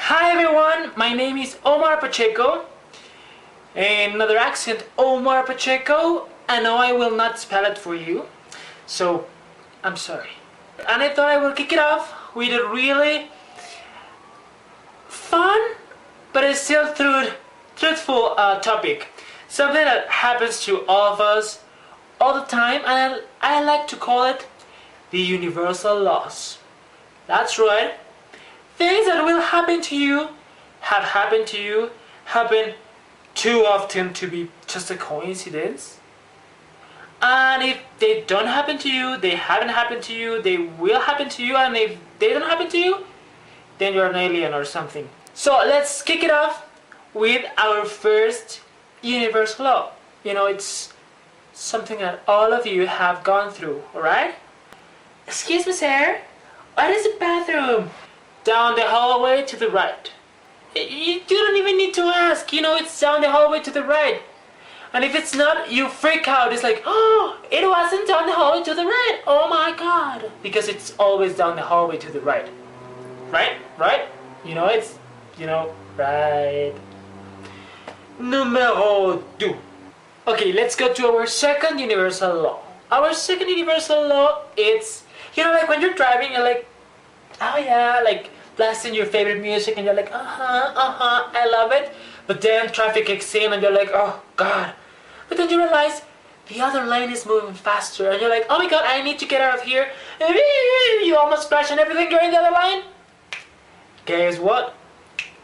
Hi everyone, my name is Omar Pacheco. Another accent, Omar Pacheco. I know I will not spell it for you, so I'm sorry. And I thought I will kick it off with a really fun, but it's still truthful topic. Something that happens to all of us all the time, and I like to call it the universal laws. That's right. Things that will happen to you, have happened to you, happen too often to be just a coincidence. And if they don't happen to you, they haven't happened to you, they will happen to you, and if they don't happen to you, then you're an alien or something. So let's kick it off with our first universal law. It's something that all of you have gone through, alright? Excuse me, sir, what is the bathroom? Down the hallway to the right. You don't even need to ask, it's down the hallway to the right. And if it's not, you freak out. It's like, oh, it wasn't down the hallway to the right. Oh my god. Because it's always down the hallway to the right. Right? It's, right. Numero 2. Okay, let's go to our second universal law. Our second universal law, it's, like when you're driving, you're like, oh yeah, like blasting your favorite music and you're like, I love it. But then traffic kicks in and you're like, oh god. But then you realize the other lane is moving faster and you're like, oh my god, I need to get out of here. And you almost crash and everything, you're in the other lane. Guess what?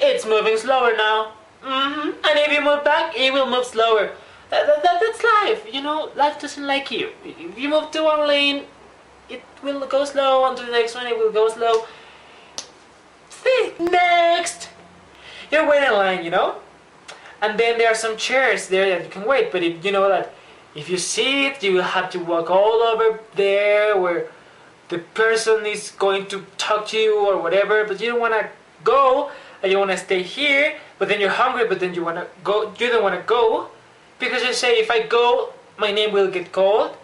It's moving slower now. And if you move back, it will move slower. That's life, life doesn't like you. If you move to one lane, it will go slow, on to the next one it will go slow. See, next! You're waiting in line, and then there are some chairs there that you can wait, but if you know that if you sit, you will have to walk all over there where the person is going to talk to you or whatever, but you don't want to go, and you want to stay here, but then you're hungry, but then you want to go, you don't want to go, because you say, if I go, my name will get called.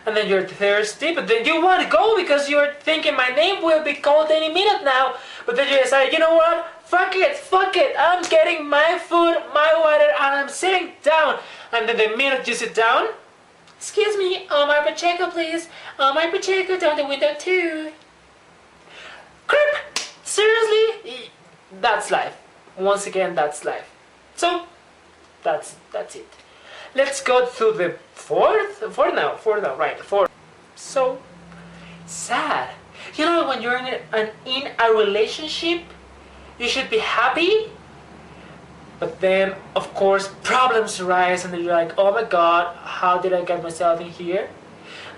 And then you're thirsty, but then you want to go because you're thinking my name will be called any minute now. But then you decide, you know what? Fuck it. I'm getting my food, my water, and I'm sitting down. And then the minute you sit down, excuse me, Omar Pacheco, please. Omar Pacheco, down the window too. Crap! Seriously? That's life. Once again, that's life. So, that's it. Let's go to the fourth now, right, fourth. So sad. When you're in a relationship, you should be happy, but then, of course, problems arise, and then you're like, oh my god, how did I get myself in here?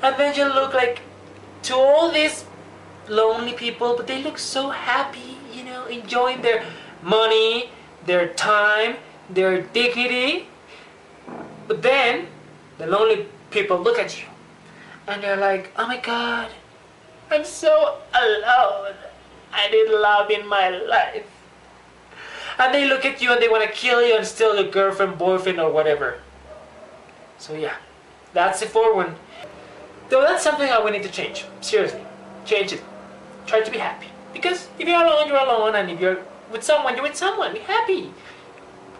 And then you look like to all these lonely people, but they look so happy, enjoying their money, their time, their dignity. But then, the lonely people look at you, and they're like, oh my god, I'm so alone. I need love in my life. And they look at you and they want to kill you and steal your girlfriend, boyfriend, or whatever. So yeah, that's the fourth one. Though that's something that we need to change. Seriously, change it. Try to be happy. Because if you're alone, and if you're with someone, you're with someone. Be happy.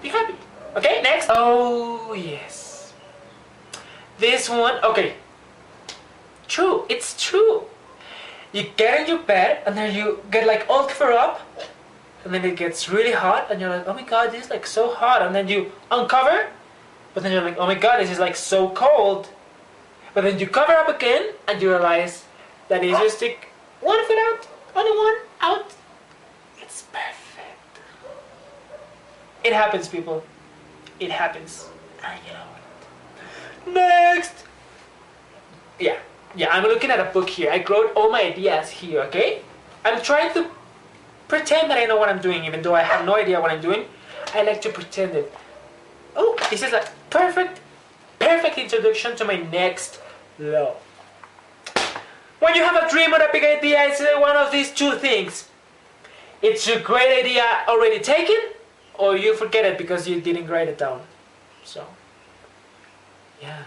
Be happy. Okay, next. Oh, yes. This one, okay. True, it's true. You get in your bed and then you get like all covered up and then it gets really hot and you're like, oh my god, this is like so hot. And then you uncover, but then you're like, oh my god, this is like so cold. But then you cover up again and you realize that if you stick one foot out, only one out, it's perfect. It happens, people. It happens. And you know what? Next! Yeah, I'm looking at a book here. I wrote all my ideas here, okay? I'm trying to pretend that I know what I'm doing, even though I have no idea what I'm doing. I like to pretend it. Oh, this is like perfect introduction to my next law. When you have a dream or a big idea, it's one of these two things. It's your great idea already taken, or you forget it because you didn't write it down. So, yeah.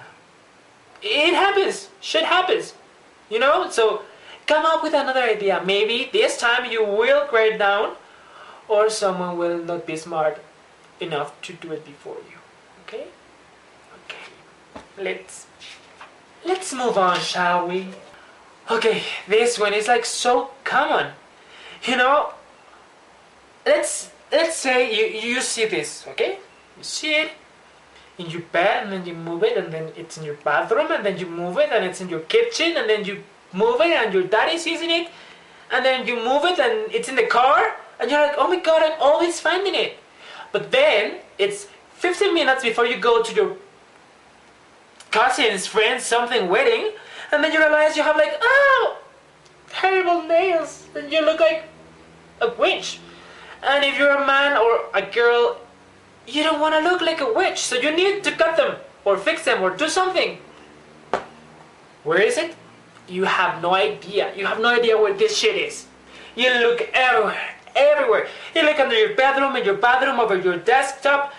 It happens. Shit happens. So come up with another idea. Maybe this time you will write it down, or someone will not be smart enough to do it before you. Okay? Okay. Let's move on, shall we? Okay, this one is like so common. You know, let's say you see this, okay? You see it in your bed, and then you move it, and then it's in your bathroom, and then you move it, and it's in your kitchen, and then you move it, and your daddy's using it, and then you move it, and it's in the car, and you're like, oh my god, I'm always finding it. But then it's 15 minutes before you go to your cousin's friend's something wedding, and then you realize you have like, oh, terrible nails, and you look like a witch. And if you're a man or a girl, you don't want to look like a witch, so you need to cut them or fix them or do something. Where is it? You have no idea. You have no idea where this shit is. You look everywhere. You look under your bedroom, in your bathroom, over your desktop,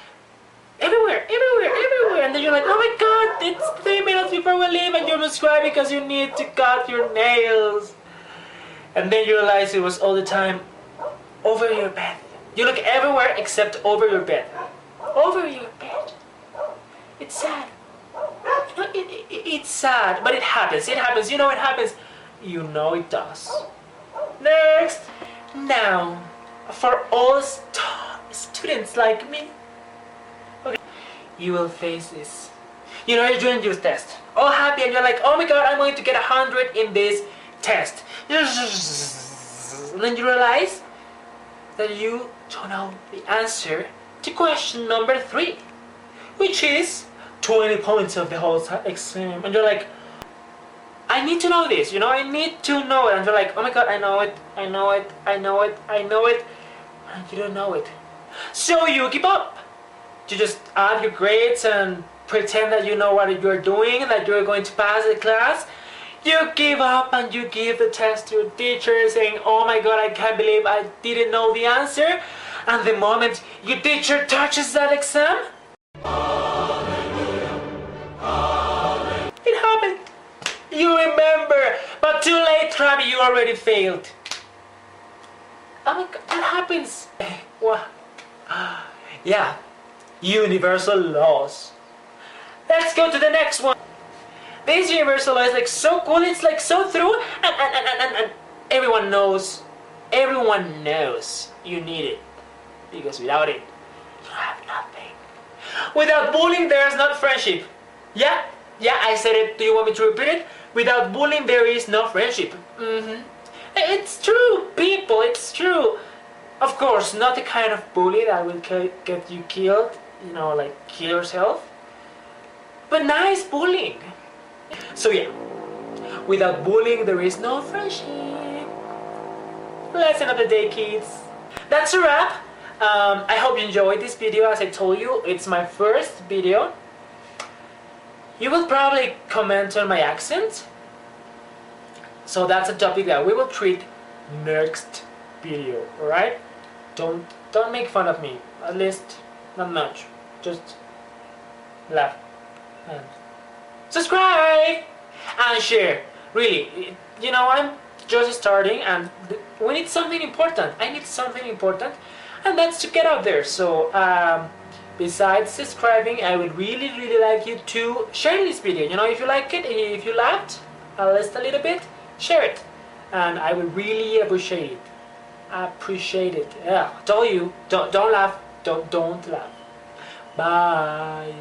everywhere. And then you're like, oh my god, it's 3 minutes before we leave, and you must cry because you need to cut your nails. And then you realize it was all the time over your bed. You look everywhere except over your bed. Over your bed. It's sad. It's sad, but it happens. It happens. You know it happens. You know it does. Next. Now, for all students like me, okay, you will face this. You know, you're doing your test, all happy, and you're like, oh my god, I'm going to get 100 in this test. And then you realize that you don't know the answer to question number 3, which is 20 points of the whole exam. And you're like, I need to know this, you know, I need to know it. And you're like, oh my god, I know it. And you don't know it. So you give up. You just add your grades and pretend that you know what you're doing, that you're going to pass the class. You give up and you give the test to your teacher saying, oh my god, I can't believe I didn't know the answer. And the moment your teacher touches that exam, it happened. You remember, but too late, Travi, you already failed. Oh my god, that happens. What? Yeah, universal laws. Let's go to the next one. This universal law is like so cool, it's like so true, and everyone knows you need it. Because without it, you have nothing. Without bullying, there is not friendship. Yeah, I said it. Do you want me to repeat it? Without bullying, there is no friendship. It's true, people, it's true. Of course, not the kind of bully that will get you killed, you know, like kill yourself. But nice bullying. So yeah, without bullying, there is no friendship. Lesson of the day, kids. That's a wrap. I hope you enjoyed this video. As I told you, it's my first video. You will probably comment on my accent. So that's a topic that we will treat next video, alright? Don't make fun of me. At least, not much. Just laugh and subscribe and share. Really, you know, I'm just starting and we need something important. I need something important, and that's to get out there. So besides subscribing, I would really like you to share this video. You know, if you like it, if you laughed at least a little bit, share it, and I would really appreciate it. Yeah, I told you, don't laugh. Don't laugh. Bye.